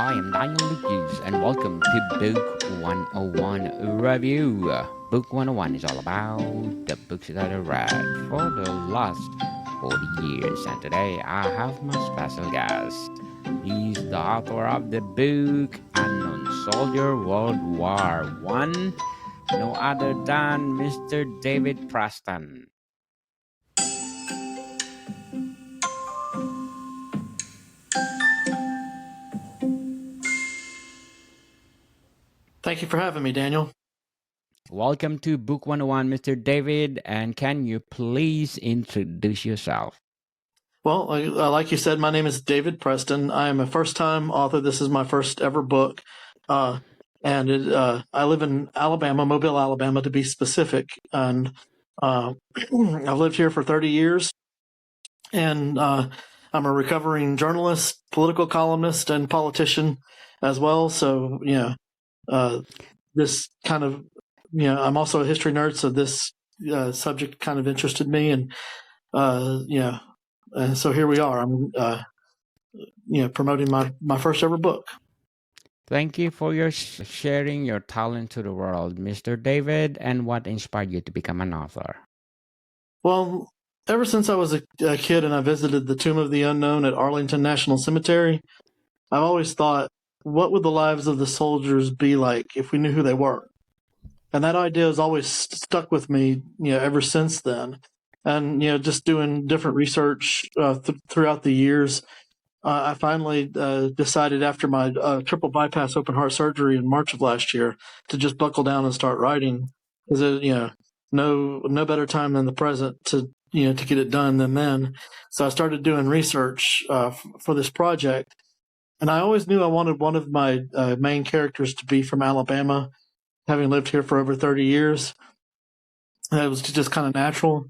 I am Daniel Lucas, and welcome to Book 101 Review. Book 101 is all about the books that I read for the last 40 years, and today I have my special guest. He's the author of the book Unknown Soldier World War One, no other than Mr. David Preston. Thank you for having me, Daniel. Welcome to Book 101, Mr. David, and can you please introduce yourself? Well, like you said, my name is David Preston. I am a first-time author. This is my first ever book, I live in Alabama, Mobile, Alabama, to be specific. And I've lived here for 30 years, and I'm a recovering journalist, political columnist, and politician as well. So, this kind of, I'm also a history nerd, so this subject kind of interested me, and and so here we are. I'm, promoting my first ever book. Thank you for your sharing your talent to the world, Mr. David, and what inspired you to become an author. Well, ever since I was a kid and I visited the Tomb of the Unknown at Arlington National Cemetery, I've always thought, what would the lives of the soldiers be like if we knew who they were? And that idea has always stuck with me, ever since then. And, just doing different research throughout the years, I finally decided after my triple bypass open heart surgery in March of last year to just buckle down and start writing. Because, no better time than the present to get it done than then. So I started doing research for this project. And I always knew I wanted one of my main characters to be from Alabama, having lived here for over 30 years. And it was just kind of natural.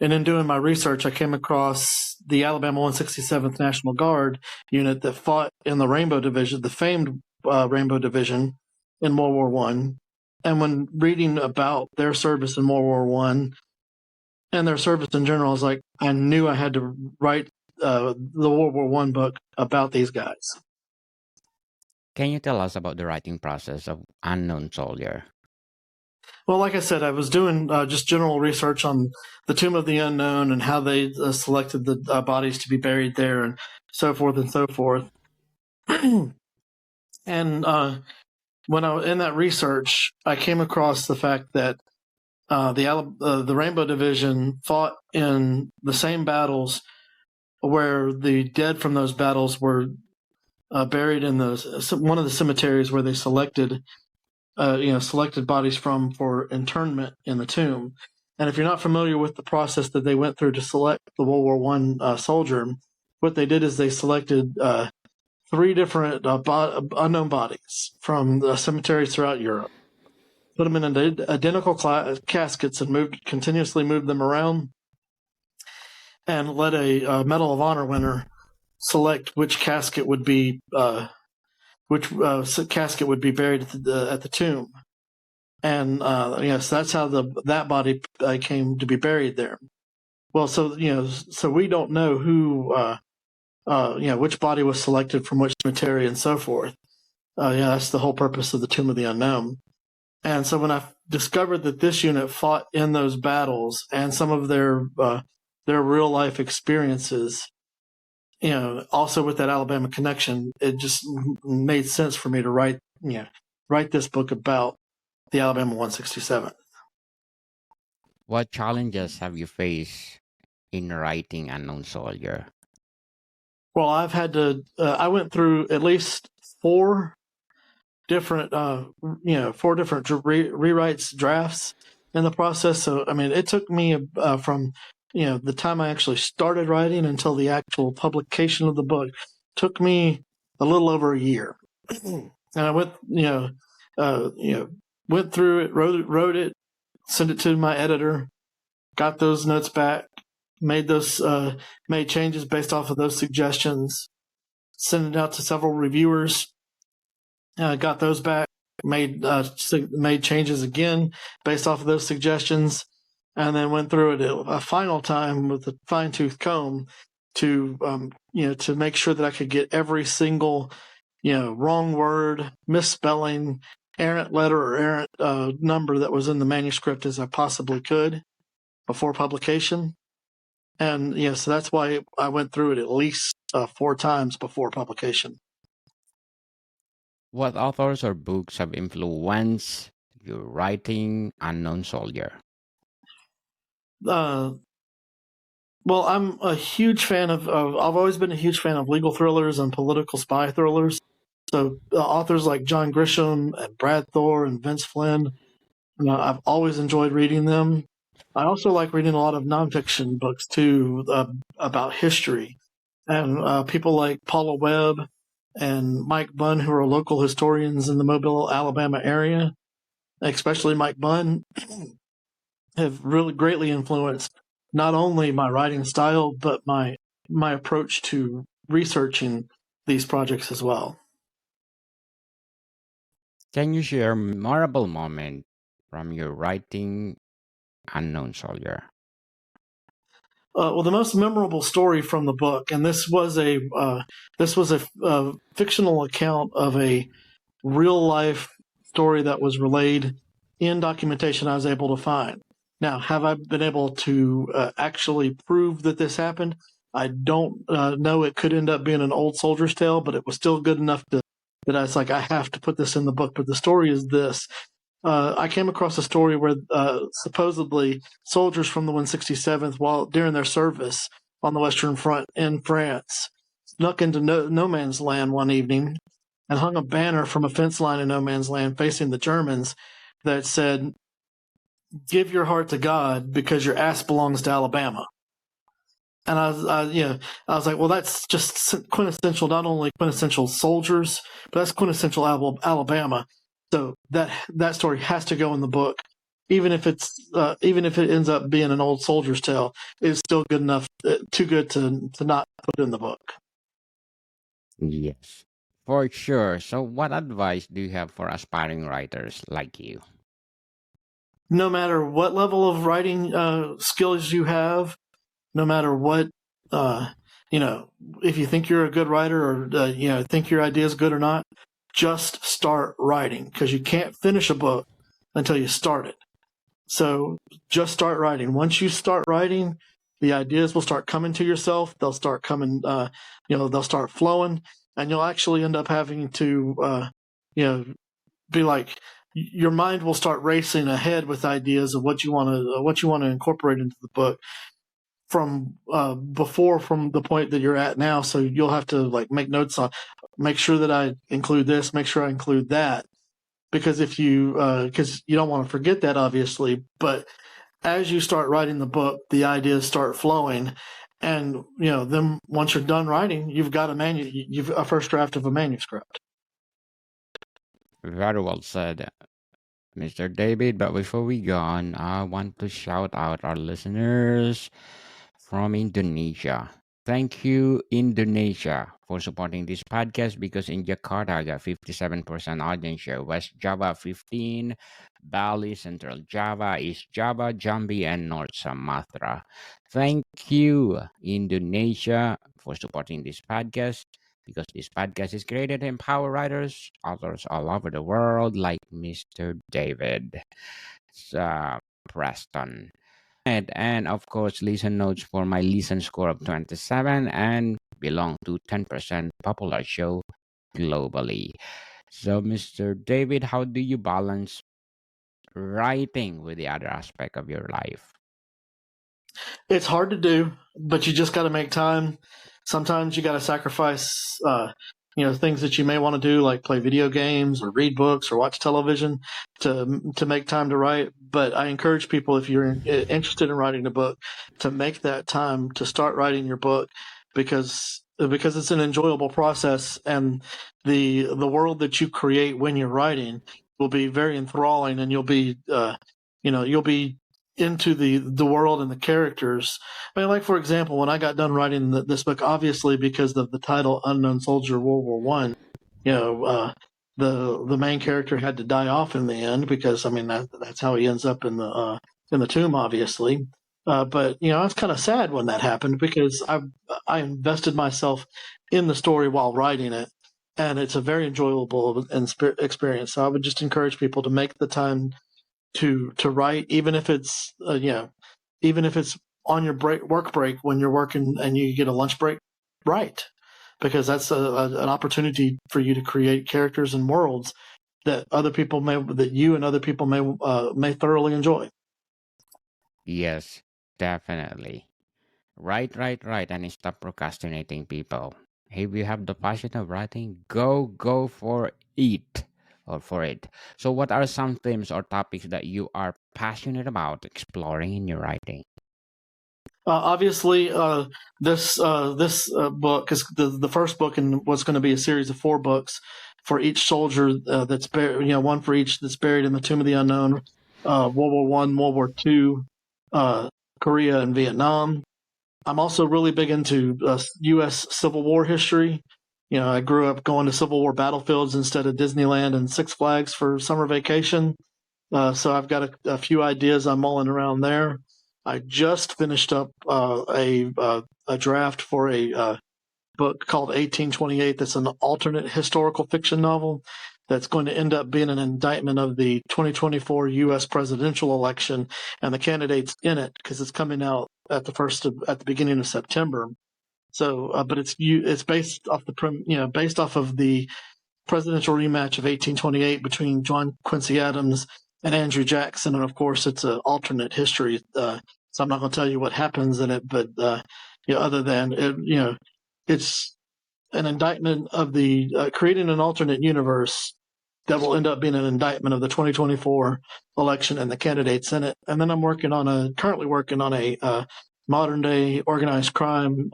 And in doing my research, I came across the Alabama 167th National Guard unit that fought in the Rainbow Division, the famed Rainbow Division in World War One. And when reading about their service in World War One and their service in general, I was like, I knew I had to write the World War One book about these guys. Can you tell us about the writing process of Unknown Soldier? Well, like I said, I was doing just general research on the Tomb of the Unknown and how they selected the bodies to be buried there and so forth and so forth. And when I was in that research, I came across the fact that the Rainbow Division fought in the same battles where the dead from those battles were buried in one of the cemeteries where they selected bodies for internment in the tomb. And if you're not familiar with the process that they went through to select the World War One soldier, what they did is they selected 3 different unknown bodies from the cemeteries throughout Europe, put them in identical caskets, and continuously moved them around, and let a Medal of Honor winner select which casket would be buried at the tomb. And so that's how that body came to be buried there. Well, so we don't know who which body was selected from which cemetery and so forth. That's the whole purpose of the Tomb of the Unknown. And so when I discovered that this unit fought in those battles and some of their real life experiences, also with that Alabama connection, it just made sense for me to write this book about the Alabama 167th. What challenges have you faced in writing Unknown Soldier? Well, I've had to. I went through at least 4 different, rewrites, drafts in the process. So, I mean, it took me from the time I actually started writing until the actual publication of the book took me a little over a year. And I went through it, wrote it, sent it to my editor, got those notes back, made changes based off of those suggestions, sent it out to several reviewers, got those back, made changes again based off of those suggestions, and then went through it a final time with a fine-tooth comb to make sure that I could get every single wrong word, misspelling, errant letter or errant number that was in the manuscript as I possibly could before publication. And so that's why I went through it at least 4 times before publication. What authors or books have influenced your writing, Unknown Soldier? Uh, well, I'm a huge fan I've always been a huge fan of legal thrillers and political spy thrillers. So authors like John Grisham and Brad Thor and Vince Flynn, I've always enjoyed reading them. I also like reading a lot of nonfiction books too, about history, and people like Paula Webb and Mike Bunn, who are local historians in the Mobile, Alabama area. Especially Mike Bunn, have really greatly influenced not only my writing style but my approach to researching these projects as well. Can you share a memorable moment from your writing, Unknown Soldier? Well, the most memorable story from the book, and this was a fictional account of a real life story that was relayed in documentation I was able to find. Now, have I been able to actually prove that this happened? I don't know. It could end up being an old soldier's tale, but it was still good enough that I was like, I have to put this in the book. But the story is this. I came across a story where supposedly soldiers from the 167th, while during their service on the Western Front in France, snuck into no man's land one evening and hung a banner from a fence line in no man's land facing the Germans that said, "Give your heart to God because your ass belongs to Alabama." And I was like, well, that's just quintessential, not only quintessential soldiers, but that's quintessential Alabama. So that story has to go in the book, even if it ends up being an old soldier's tale. It's still good enough, too good to not put in the book. Yes, for sure. So, what advice do you have for aspiring writers like you? No matter what level of writing skills you have, no matter what, if you think you're a good writer or think your idea is good or not, just start writing, because you can't finish a book until you start it. So just start writing. Once you start writing, the ideas will start coming to yourself. They'll start coming, they'll start flowing, and you'll actually end up having to, be like, your mind will start racing ahead with ideas of what you want to incorporate into the book from the point that you're at now. So you'll have to make notes on, make sure that I include this, make sure I include that, because if you because you don't want to forget that, obviously. But as you start writing the book, the ideas start flowing, and then once you're done writing, you've got you've a first draft of a manuscript. Very well said, Mr. David. But before we go on, I want to shout out our listeners from Indonesia. Thank you, Indonesia, for supporting this podcast, because in Jakarta, I got 57% audience share, West Java 15, Bali, Central Java, East Java, Jambi, and North Sumatra. Thank you, Indonesia, for supporting this podcast, because this podcast is created to empower writers, authors all over the world, like Mr. David Preston. And of course, listen notes for my listen score of 27 and belong to 10% popular show globally. So, Mr. David, how do you balance writing with the other aspect of your life? It's hard to do, but you just got to make time. Sometimes you got to sacrifice, things that you may want to do, like play video games or read books or watch television, to make time to write. But I encourage people, if you're interested in writing a book, to make that time to start writing your book, because it's an enjoyable process, and the world that you create when you're writing will be very enthralling, and you'll be into the world and the characters. I mean, like, for example, when I got done writing this book, obviously because of the title "Unknown Soldier, World War One," the main character had to die off in the end, because that's how he ends up in the tomb, obviously. But I was kind of sad when that happened, because I invested myself in the story while writing it, and it's a very enjoyable experience. So I would just encourage people to make the time to write, even if it's even if it's on your work break when you're working and you get a lunch break, write, because that's an opportunity for you to create characters and worlds that you and other people may thoroughly enjoy. Yes, definitely. Right, and stop procrastinating, people. If you have the passion of writing, go for it or for it. So, what are some themes or topics that you are passionate about exploring in your writing? Obviously, this book is the first book in what's going to be a series of 4 books for each soldier that's buried. One for each that's buried in the Tomb of the Unknown, World War One, World War Two, Korea, and Vietnam. I'm also really big into U.S. Civil War history. I grew up going to Civil War battlefields instead of Disneyland and Six Flags for summer vacation. So I've got a few ideas I'm mulling around there. I just finished up a draft for a book called 1828 that's an alternate historical fiction novel that's going to end up being an indictment of the 2024 U.S. presidential election and the candidates in it, because it's coming out at the beginning of September. So, but it's based off the presidential rematch of 1828 between John Quincy Adams and Andrew Jackson, and of course, it's an alternate history. So I'm not going to tell you what happens in it, but other than it, it's an indictment of the creating an alternate universe that will end up being an indictment of the 2024 election and the candidates in it. And then I'm currently working on a modern day organized crime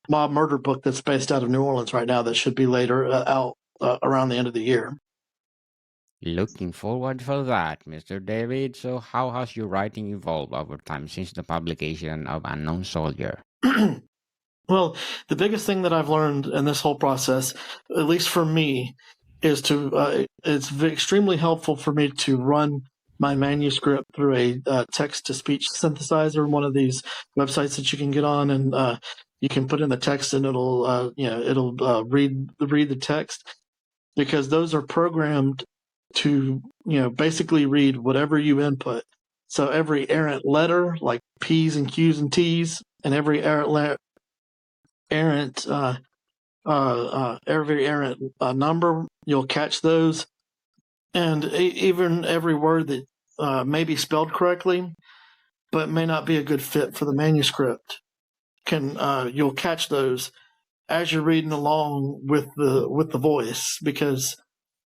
mob murder book that's based out of New Orleans right now that should be later out around the end of the year. Looking forward for that, Mr. David. So, how has your writing evolved over time since the publication of Unknown Soldier? Well, the biggest thing that I've learned in this whole process, at least for me, is it's extremely helpful for me to run my manuscript through a text-to-speech synthesizer, one of these websites that you can get on, and you can put in the text and it'll read the text, because those are programmed to basically read whatever you input. So every errant letter, like P's and Q's and T's, and every errant number, you'll catch those, and even every word that may be spelled correctly but may not be a good fit for the manuscript, you'll catch those as you're reading along with the voice, because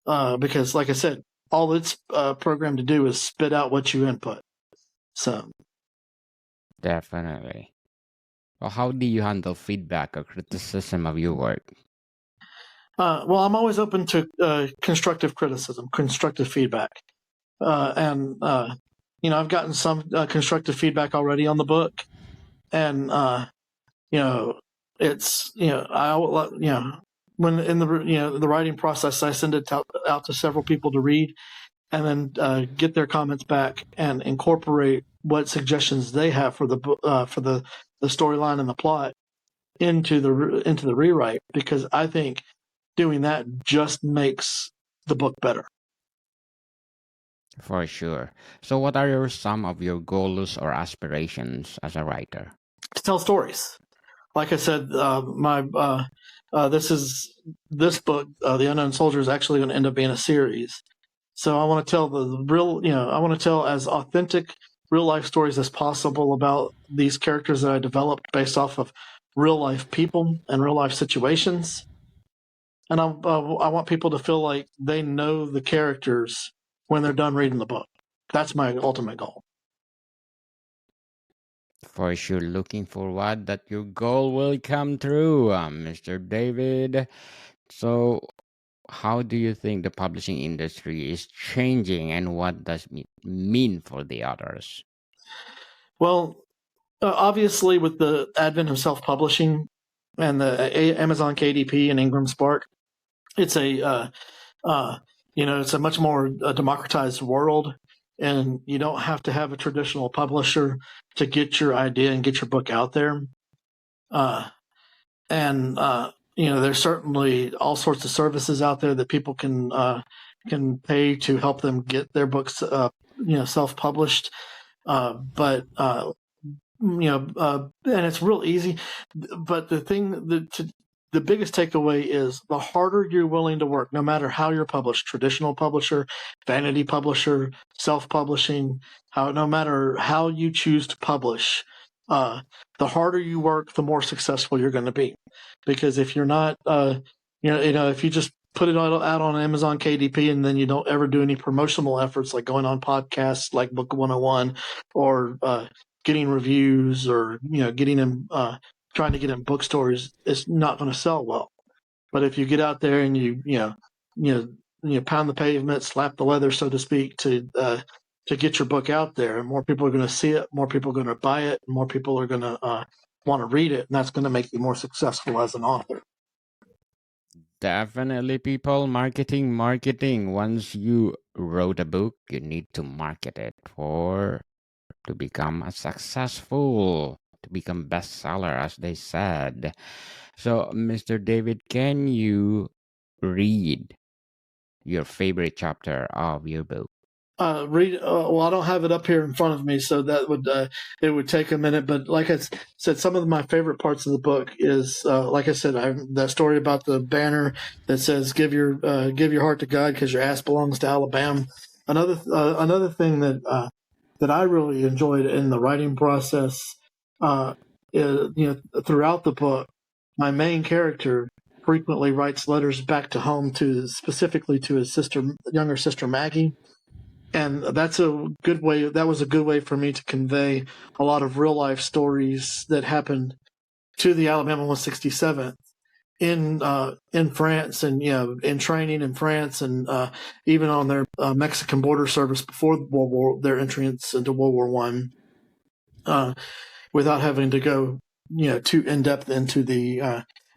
like I said, all it's programmed to do is spit out what you input. So Definitely. Well, how do you handle feedback or criticism of your work? well, I'm always open to constructive criticism, constructive feedback, and I've gotten some constructive feedback already on the book, and it's when in the writing process, I send it out to several people to read, and then get their comments back and incorporate what suggestions they have for the storyline and the plot into the rewrite, because I think doing that just makes the book better. For sure. So, what are some of your goals or aspirations as a writer? To tell stories. Like I said, this book, The Unknown Soldier, is actually going to end up being a series. So I want to tell I want to tell as authentic real life stories as possible about these characters that I developed based off of real life people and real life situations. And I want people to feel like they know the characters when they're done reading the book. That's my ultimate goal. For sure, looking forward that your goal will come true, Mr. David. So, how do you think the publishing industry is changing, and what does it mean for the authors? Well, obviously, with the advent of self-publishing and the Amazon KDP and Ingram Spark, it's it's a much more democratized world, and you don't have to have a traditional publisher to get your idea and get your book out there. And there's certainly all sorts of services out there that people can pay to help them get their books, self-published. But and it's real easy. But the biggest takeaway is the harder you're willing to work, no matter how you're published, traditional publisher, vanity publisher, self-publishing, no matter how you choose to publish, the harder you work, the more successful you're going to be. Because if you're not, if you just put it out on Amazon KDP and then you don't ever do any promotional efforts like going on podcasts like Book 101 or getting reviews or getting them trying to get in bookstores, it's not going to sell well. But if you get out there and you pound the pavement, slap the leather, so to speak, to get your book out there, more people are going to see it, more people are going to buy it, more people are going to want to read it, and that's going to make you more successful as an author. Definitely, people. Marketing. Once you wrote a book, you need to market it to become a successful, to become bestseller, as they said. So, Mr. David, can you read your favorite chapter of your book? Well, I don't have it up here in front of me, so that would it would take a minute. But like I said, some of my favorite parts of the book is, like I said, that story about the banner that says "Give your heart to God because your ass belongs to Alabama." Another thing that I really enjoyed in the writing process, is, throughout the book, my main character frequently writes letters back to home, specifically to his younger sister Maggie. And that's a good way. That was a good way for me to convey a lot of real life stories that happened to the Alabama 167th in France, and in training in France, and even on their Mexican border service before their entrance into World War One, without having to go too in depth into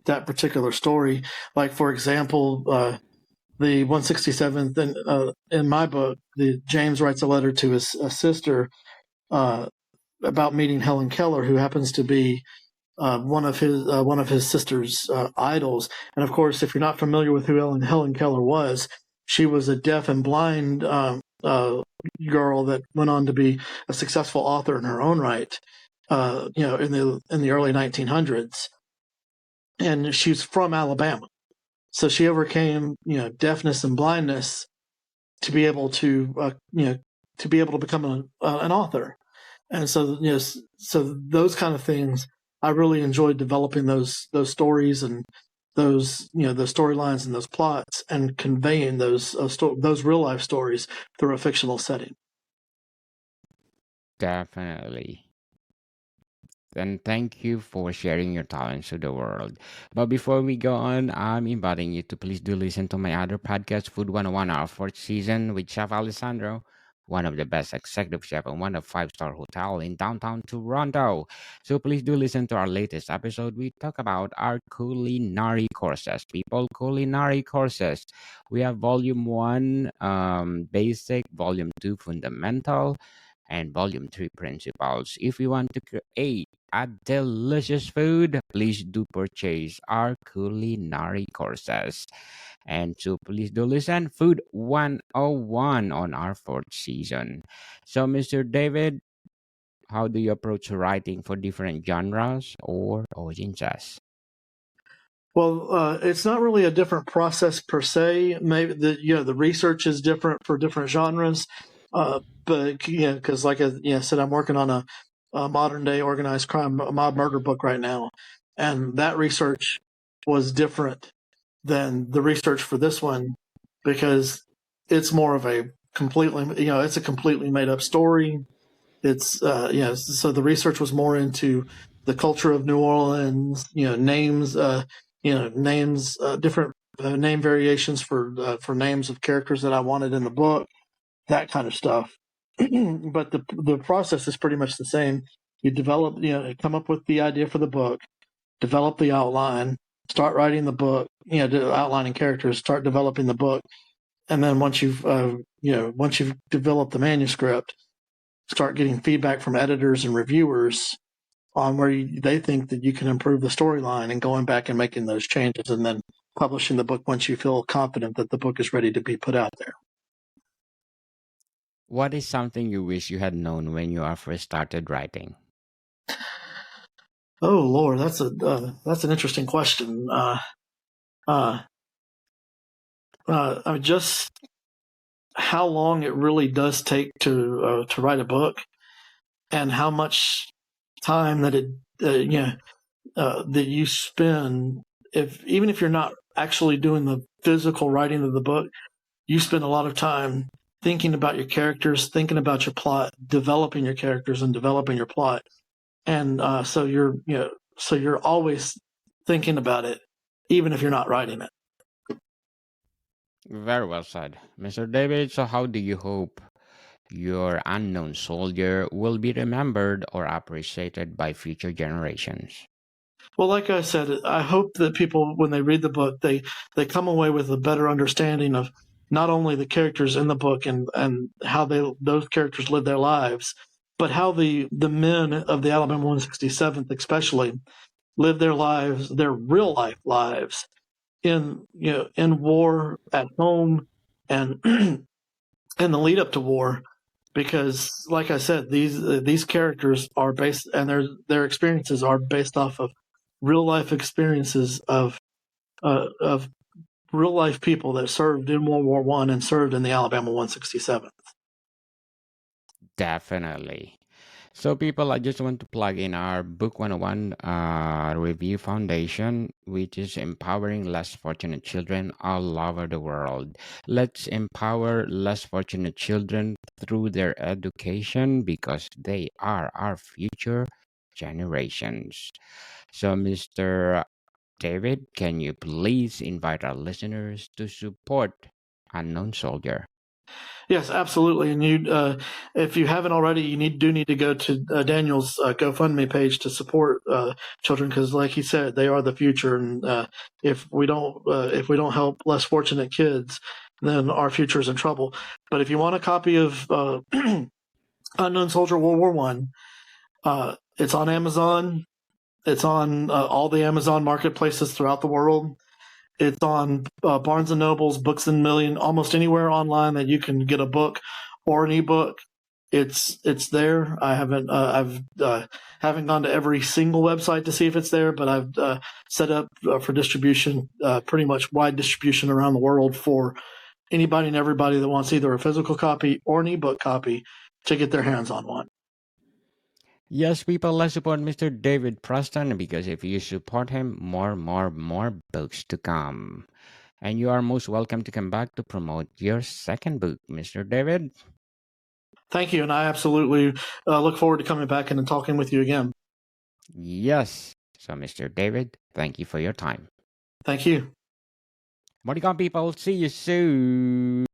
that particular story. Like, for example, the 167th, in my book, James writes a letter to his sister about meeting Helen Keller, who happens to be one of his sister's idols. And of course, if you're not familiar with who Helen Keller was, she was a deaf and blind girl that went on to be a successful author in her own right. In the early 1900s, and she's from Alabama. So she overcame, deafness and blindness to be able to become an author. And so, so those kind of things, I really enjoyed developing those stories and those storylines and those plots, and conveying those real life stories through a fictional setting. Definitely. And thank you for sharing your talents to the world. But before we go on, I'm inviting you to please do listen to my other podcast, Food 101, our fourth season with Chef Alessandro, one of the best executive chef and one of five-star hotel in downtown Toronto. So please do listen to our latest episode. We talk about our culinary courses. People, culinary courses. We have volume 1, basic, volume 2, fundamental, and volume 3, principles. If you want to create a delicious food, please do purchase our culinary courses. And so please do listen, Food 101 on our fourth season. So, Mr. David, how do you approach writing for different genres or audiences? Well, it's not really a different process per se. Maybe the research is different for different genres, but because like I said, I'm working on a modern day organized crime, mob murder book right now, and that research was different than the research for this one, because it's more of a completely it's a completely made up story. It's so the research was more into the culture of New Orleans, names, different name variations for names of characters that I wanted in the book, that kind of stuff. But the process is pretty much the same. You develop, come up with the idea for the book, develop the outline, start writing the book, outlining characters, start developing the book, and then once you've developed the manuscript, start getting feedback from editors and reviewers, on where they think that you can improve the storyline, and going back and making those changes, and then publishing the book once you feel confident that the book is ready to be put out there. What is something you wish you had known when you are first started writing? Oh Lord, that's an interesting question. Just how long it really does take to write a book, and how much time that that you spend, even if you're not actually doing the physical writing of the book, you spend a lot of time thinking about your characters, thinking about your plot, developing your characters, and developing your plot, and so you're always thinking about it, even if you're not writing it. Very well said, Mr. David. So, how do you hope your unknown soldier will be remembered or appreciated by future generations? Well, like I said, I hope that people, when they read the book, they come away with a better understanding of not only the characters in the book and how those characters live their lives, but how the men of the Alabama 167th especially live their lives, their real life lives, in war, at home, and in the lead up to war. Because, like I said, these characters are based, and their experiences are based off of real life experiences of real life people that served in World War I and served in the Alabama 167th. Definitely. So, people, I just want to plug in our Book 101 Review Foundation, which is empowering less fortunate children all over the world. Let's empower less fortunate children through their education because they are our future generations. So, Mr. David, can you please invite our listeners to support Unknown Soldier? Yes, absolutely. And if you haven't already, do need to go to Daniel's GoFundMe page to support children, because, like he said, they are the future. And if we don't help less fortunate kids, then our future is in trouble. But if you want a copy of Unknown Soldier World War One, it's on Amazon. It's on all the Amazon marketplaces throughout the world. It's on Barnes and Nobles, Books and Million, almost anywhere online that you can get a book or an ebook. It's there. I haven't gone to every single website to see if it's there, but I've set up for distribution, pretty much wide distribution around the world for anybody and everybody that wants either a physical copy or an ebook copy to get their hands on one. Yes, people, let's support Mr. David Preston because if you support him, more books to come. And you are most welcome to come back to promote your second book, Mr. David. Thank you, and I absolutely look forward to coming back and talking with you again. Yes. So, Mr. David, thank you for your time. Thank you. Morning, people. See you soon.